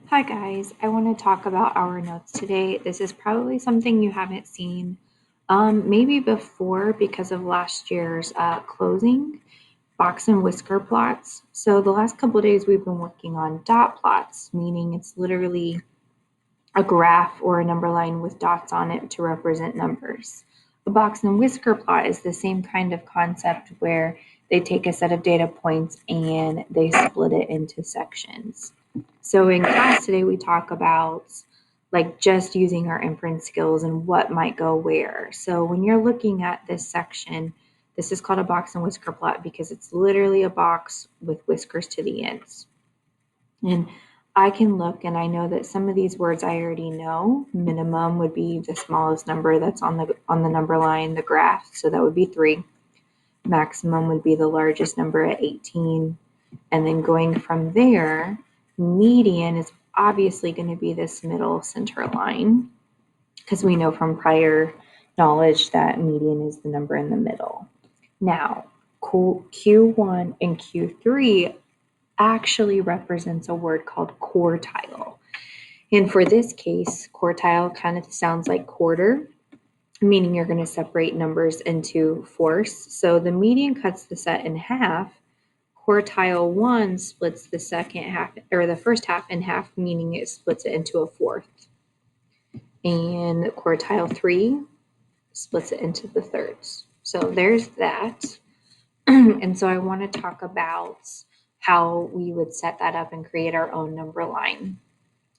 Hi guys, I want to talk about our notes today. This is probably something you haven't seen maybe before because of last year's closing, box and whisker plots. So the last couple of days we've been working on dot plots, meaning it's literally a graph or a number line with dots on it to represent numbers. A box and whisker plot is the same kind of concept where they take a set of data points and they split it into sections. So in class today, we talk about like just using our inference skills and what might go where. So when you're looking at this section, this is called a box and whisker plot because it's literally a box with whiskers to the ends. And I can look and I know that some of these words I already know. Minimum would be the smallest number that's on the number line, the graph. So that would be 3. Maximum would be the largest number at 18. And then going from there, median is obviously going to be this middle center line because we know from prior knowledge that median is the number in the middle. Now, Q1 and Q3 actually represents a word called quartile. And for this case, quartile kind of sounds like quarter, meaning you're going to separate numbers into fourths. So the median cuts the set in half. Quartile 1 splits the second half or the first half in half, meaning it splits it into a fourth. And quartile 3 splits it into the thirds. So there's that. And so I want to talk about how we would set that up and create our own number line.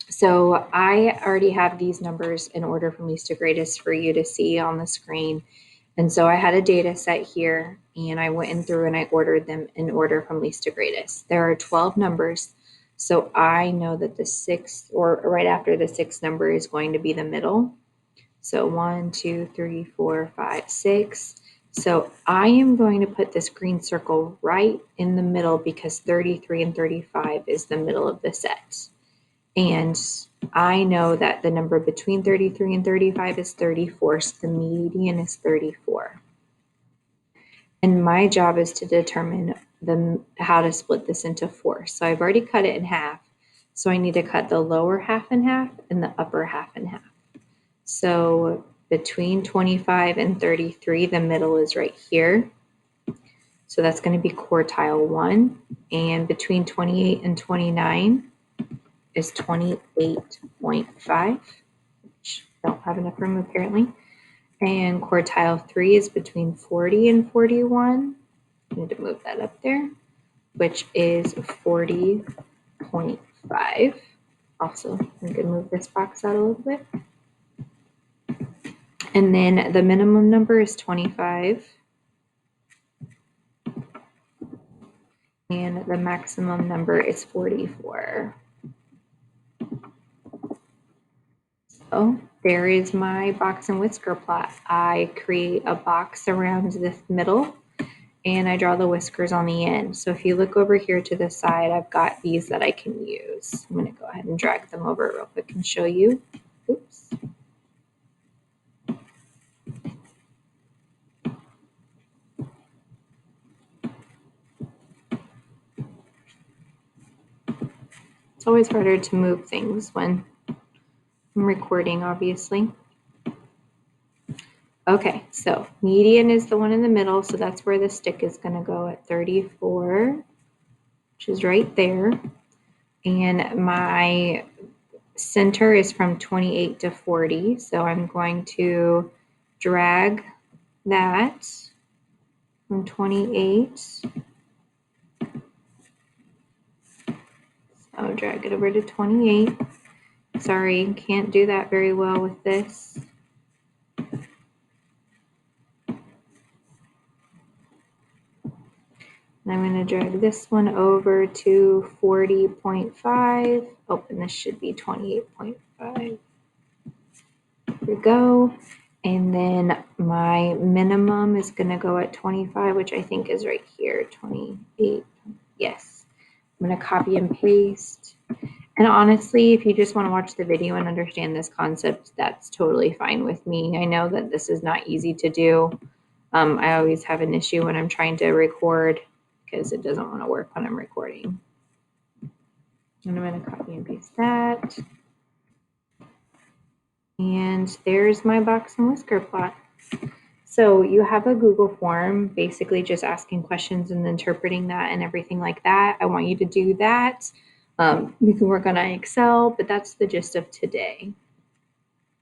So I already have these numbers in order from least to greatest for you to see on the screen. And so I had a data set here and I went in through and I ordered them in order from least to greatest. There are 12 numbers. So I know that the 6th or right after the 6th number is going to be the middle. So 1, 2, 3, 4, 5, 6. So I am going to put this green circle right in the middle because 33 and 35 is the middle of the set. And I know that the number between 33 and 35 is 34, so the median is 34. And my job is to determine how to split this into 4. So I've already cut it in half. So I need to cut the lower half in half and the upper half in half. So between 25 and 33, the middle is right here. So that's going to be quartile 1. And between 28 and 29 is 28.5, which I don't have enough room apparently. And quartile 3 is between 40 and 41. I need to move that up there, which is 40.5. Also, I'm going to move this box out a little bit. And then the minimum number is 25. And the maximum number is 44. So there is my box and whisker plot. I create a box around this middle and I draw the whiskers on the end. So if you look over here to the side, I've got these that I can use. I'm going to go ahead and drag them over real quick and show you. Oops. It's always harder to move things when I'm recording, obviously. Okay, so median is the one in the middle, so that's where the stick is going to go at 34, which is right there. And my center is from 28 to 40, so I'm going to drag that from 28. So drag it over to 28. Sorry, can't do that very well with this. And I'm going to drag this one over to 40.5. Oh, and this should be 28.5. There we go. And then my minimum is going to go at 25, which I think is right here, 28. Yes. I'm going to copy and paste. And honestly, if you just want to watch the video and understand this concept, that's totally fine with me. I know that this is not easy to do. I always have an issue when I'm trying to record because it doesn't want to work when I'm recording. And I'm going to copy and paste that. And there's my box and whisker plot. So you have a Google form, basically just asking questions and interpreting that and everything like that. I want you to do that. You can work on Excel, but that's the gist of today.